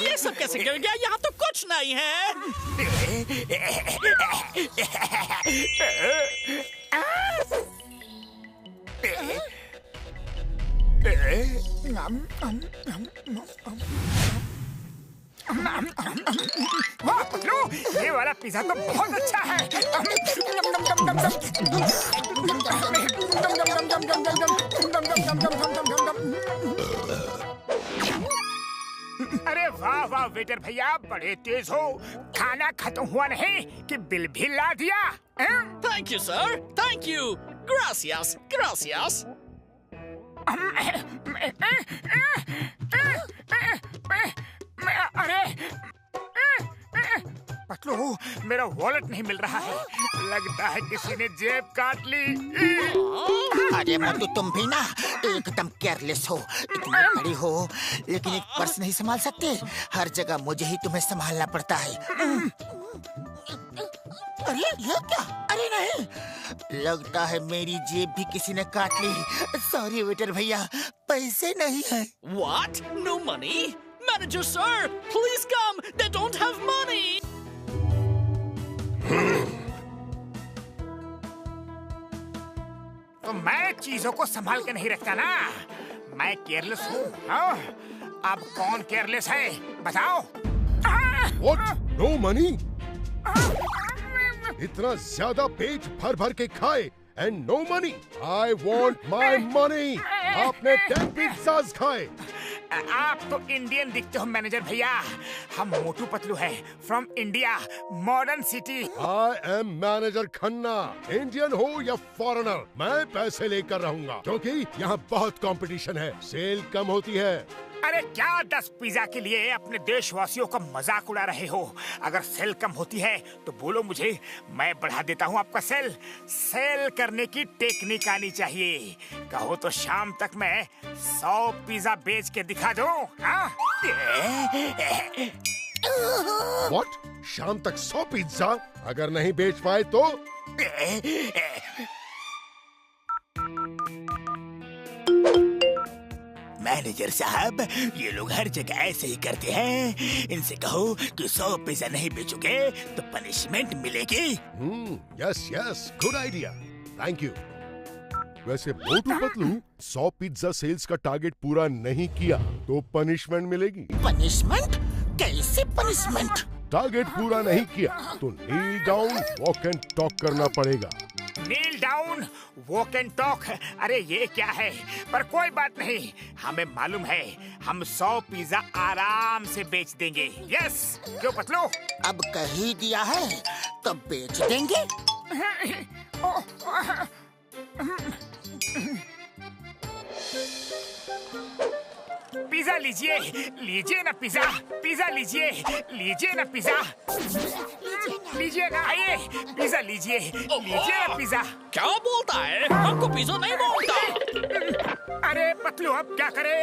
ये सब कैसे गिर गया? यहाँ तो कुछ नहीं है। वाह पतलू, ये वाला पिज़्ज़ा तो बहुत अच्छा है। अरे वाह वाह वेटर भैया, बड़े तेज हो। खाना खत्म हुआ नहीं कि बिल भी ला दिया। Thank you sir, thank you. Gracious, gracious. अरे पतलू, मेरा वॉलेट नहीं मिल रहा है। लगता है किसी ने जेब काट ली। अरे मोटू, तुम भी ना एकदम केयरलेस हो। इतनी बड़ी हो लेकिन एक पर्स नहीं संभाल सकते। हर जगह मुझे ही तुम्हें संभालना पड़ता है। अरे ये क्या? अरे नहीं, लगता है मेरी जेब भी किसी ने काट ली। सॉरी वेटर भैया, पैसे नहीं है। What? No money? Manager sir, please come. They don't have money. तो मैं चीजों को संभाल के नहीं रखता ना। मैं केयरलेस हूँ। हाँ? अब कौन केयरलेस है बताओ? What? No money? इतना ज्यादा पेट भर भर के खाए and no money? I want my money. आपने 10 pizzas खाए। आप तो इंडियन दिखते हो मैनेजर भैया। हम मोटू पतलू हैं, from India, modern city. I am manager Khanna. Indian हो या फॉरेनर, मैं पैसे लेकर रहूंगा क्योंकि यहाँ बहुत कंपटीशन है। सेल कम होती है। अरे क्या 10 पिज्जा के लिए अपने देशवासियों का मजाक उड़ा रहे हो? अगर सेल कम होती है तो बोलो मुझे, मैं बढ़ा देता हूँ आपका सेल। सेल करने की टेक्निक आनी चाहिए। कहो तो शाम तक मैं 100 पिज्जा बेच के दिखा दूँ। हाँ? What? शाम तक 100 पिज्जा? अगर नहीं बेच पाए तो? मैनेजर साहब, ये लोग हर जगह ऐसे ही करते हैं। इनसे कहो कि 100 पिज्जा नहीं बेचोगे तो पनिशमेंट मिलेगी। Yes yes, good idea, thank you. वैसे मोटू पतलू, 100 पिज्जा सेल्स का टारगेट पूरा नहीं किया तो पनिशमेंट मिलेगी। पनिशमेंट? कैसे पनिशमेंट? टारगेट पूरा नहीं किया तो नील डाउन वॉक एंड टॉक करना पड़ेगा। नील डाउन वॉक एंड टॉक? अरे ये क्या है? पर कोई बात नहीं, हमें मालूम है हम 100 पिज्जा आराम से बेच देंगे। यस, क्यों पतलू? अब कह ही दिया है तो बेच देंगे। पिज्जा लीजिए, लीजिए ना पिज्जा, पिज्जा लीजिए, लीजिए ना पिज्जा, लीजिए ना, आइए पिज्जा लीजिए, लीजिए ना पिज्जा। क्या बोलता है? हमको पिज्जा नहीं बोलता। अरे पतलू, अब क्या करे?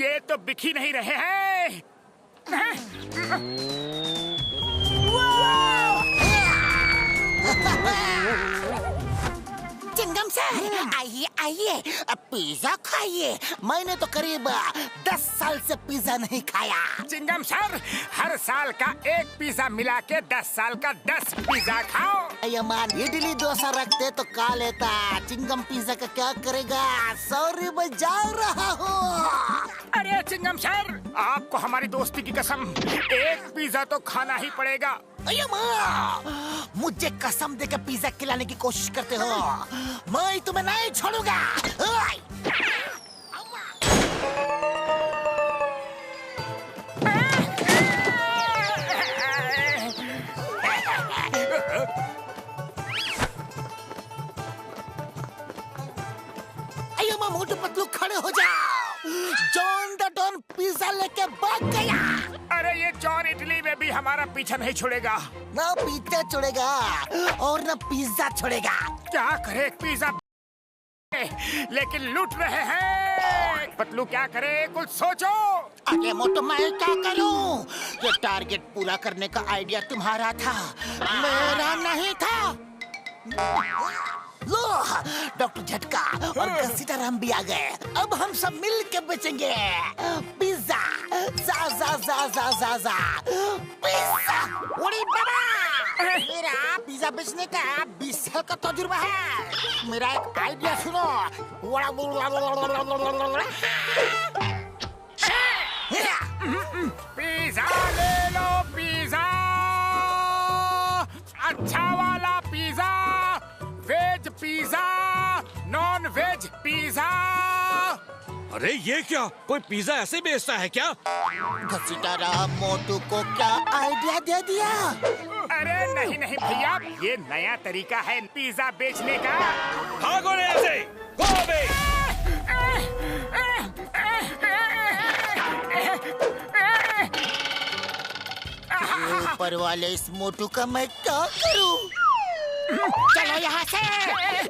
ये तो बिक ही नहीं रहे हैं। चिंगम सर, आइए आइए, पिज्जा खाइए। मैंने तो करीब 10 साल से पिज्जा नहीं खाया। चिंगम सर, हर साल का एक पिज्जा मिला के 10 साल का 10 पिज्जा खाओ। यमान इडली डोसा रखते तो खा लेता। चिंगम पिज्जा का क्या करेगा? सॉरी, मैं जा रहा हूँ। अरे चिंगम सर, आपको हमारी दोस्ती की कसम, एक पिज्जा तो खाना ही पड़ेगा। मुझे कसम देकर पिज्जा खिलाने की कोशिश करते हो? मैं तुम्हें नहीं छोड़ूंगा। मोटू पतलू खड़े हो जाओ। जॉन द डॉन पिज्जा लेके भाग गया। अरे ये जॉन इटली में भी हमारा पीछा नहीं छोड़ेगा। ना पिज्जा छोड़ेगा और ना पिज्जा छोड़ेगा। क्या करे पिज्जा लेकिन लूट रहे हैं। पतलू क्या करे कुछ सोचो। अरे मोटू मैं क्या करूं? ये टारगेट पूरा करने का आइडिया तुम्हारा था, मेरा नहीं था। लो डॉक्टर झटका और घसीटाराम भी आ गए। अब हम सब मिल के बेचेंगे पिज्जा। जा जा जा जा जा जा पिज्जा। उड़ी बाबा, मेरा पिज्जा बेचने का 20 साल का तजुर्बा है। मेरा एक आइडिया सुनो। पिज्जा ले लो पिज्जा, अच्छा वाला pizza, veg pizza, non veg pizza. अरे ये क्या, कोई पिज्जा ऐसे बेचता है क्या? घसीटाराम मोटू को क्या आइडिया दे दिया? अरे नहीं नहीं भैया, ये नया तरीका है पिज्जा बेचने का। भागो रे ऐसे, गो अवे। ऊपर वाले इस मोटू का मैं क्या करूं? चलो यहाँ से,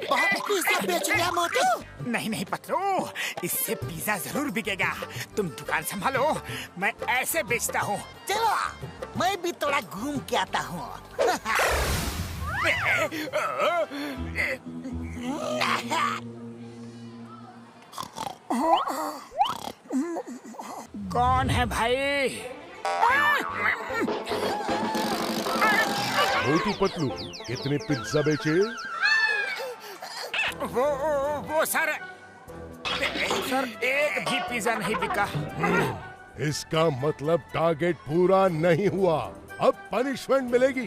बहुत पिज्जा बेच लिया मोटू। नहीं नहीं पतलू, इससे पिज्जा जरूर बिकेगा। तुम दुकान संभालो, मैं ऐसे बेचता हूँ। चलो मैं भी थोड़ा घूम के आता हूँ। कौन है भाई? मोटू पतलू कितने पिज्जा बेचे? वो सर एक भी पिज्जा नहीं बिका। इसका मतलब टारगेट पूरा नहीं हुआ। अब पनिशमेंट मिलेगी।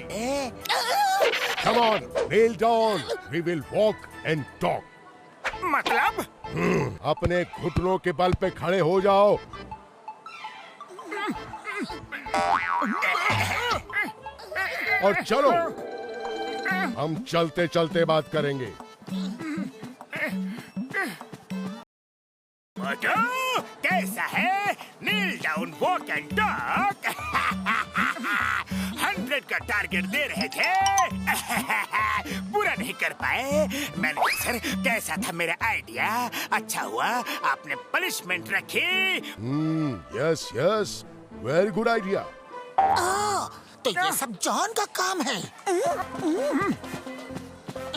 Come on, kneel down. We will walk and talk. मतलब? अपने घुटनों के बल पे खड़े हो जाओ। और चलो, हम चलते चलते बात करेंगे। कैसा है? नील डाउन वॉक एंड टॉक। 100 का टारगेट दे रहे थे, पूरा नहीं कर पाए। मैनेजर सर, कैसा था मेरा आइडिया? अच्छा हुआ आपने पनिशमेंट रखी। Yes yes, very good idea. तो ये सब जॉन का काम है।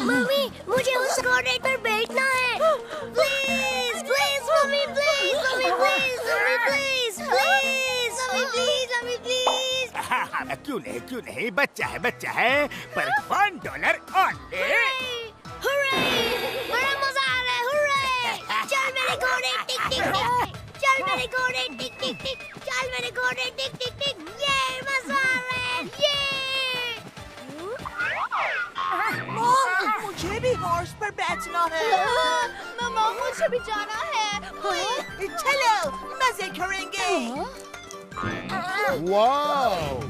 मम्मी, मुझे उस कोर्नेट पर बैठना है। Please please mummy, please mummy, please mummy, please please mummy, please mummy, please. क्यों नहीं, बच्चा है पर $1 ओनली। हुर्रे! बड़ा मजा आ रहा है। हुर्रे! चल मेरे घोड़े, टिक टिक टिक। चल मेरे घोड़े, टिक टिक टिक। चल मेरे घोड़े, टिक टिक टिक। ये मजा आ रहा है। ये मुझे भी हॉर्स पर बैठना है। मम्मा, मुझे भी जाना है। चलो मजे करेंगे। Wow,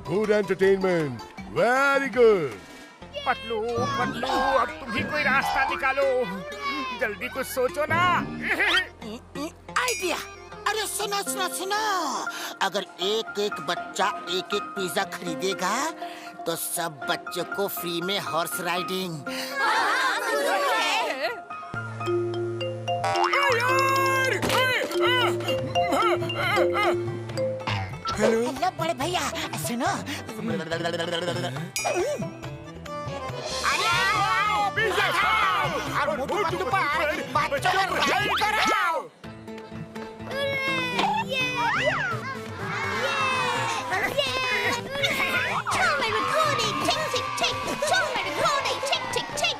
good entertainment, very good. Patlu, अब तुम ही कोई रास्ता निकालो। जल्दी कुछ सोचो ना। आइडिया। अरे सुनो सुनो सुनो, अगर एक एक बच्चा एक एक पिज्जा खरीदेगा तो सब बच्चों को फ्री में हॉर्स राइडिंग। हेलो बड़े भैया, सुनो। पिज्जा खाओ और मोटू पतलू पर बच्चों को राइड कराओ। Show my recording, tick tick tick. Show my recording, tick tick tick.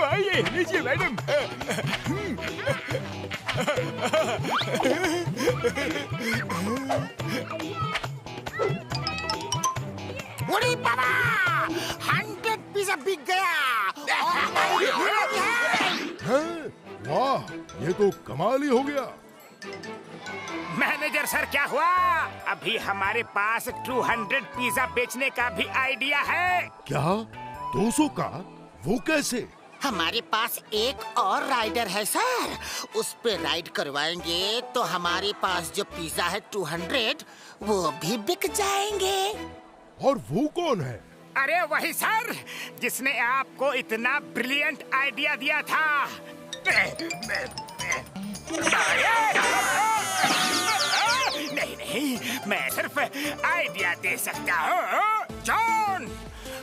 आइए लीजिए मैडम। उड़ी बाबा, 100 पिज्जा बिक गया। हैं? वाह, ये तो कमाल ही हो गया। मैनेजर सर, क्या हुआ? अभी हमारे पास 200 पिज्जा बेचने का भी आइडिया है। क्या 200 का? वो कैसे? हमारे पास एक और राइडर है सर, उस पे राइड करवाएंगे तो हमारे पास जो पिज्जा है 200 वो भी बिक जाएंगे। और वो कौन है? अरे वही सर, जिसने आपको इतना ब्रिलियंट आइडिया दिया था। नहीं नहीं, मैं सिर्फ आइडिया दे सकता हूँ। जॉन,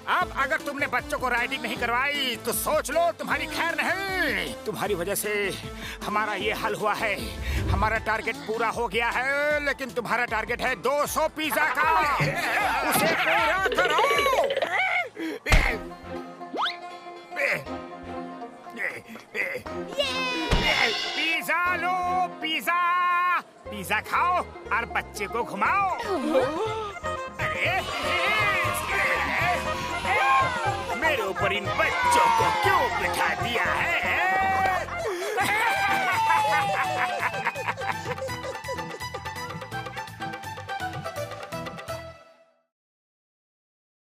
अब अगर तुमने बच्चों को राइडिंग नहीं करवाई तो सोच लो तुम्हारी खैर नहीं। तुम्हारी वजह से हमारा ये हाल हुआ है। हमारा टारगेट पूरा हो गया है, लेकिन तुम्हारा टारगेट है 200 पिज्जा का। उसे पूरा करो। पिज्जा लो, पिज्जा पिज्जा खाओ और बच्चे को घुमाओ। अरे मेरे ऊपर इन बच्चों को क्यों बिठा दिया है?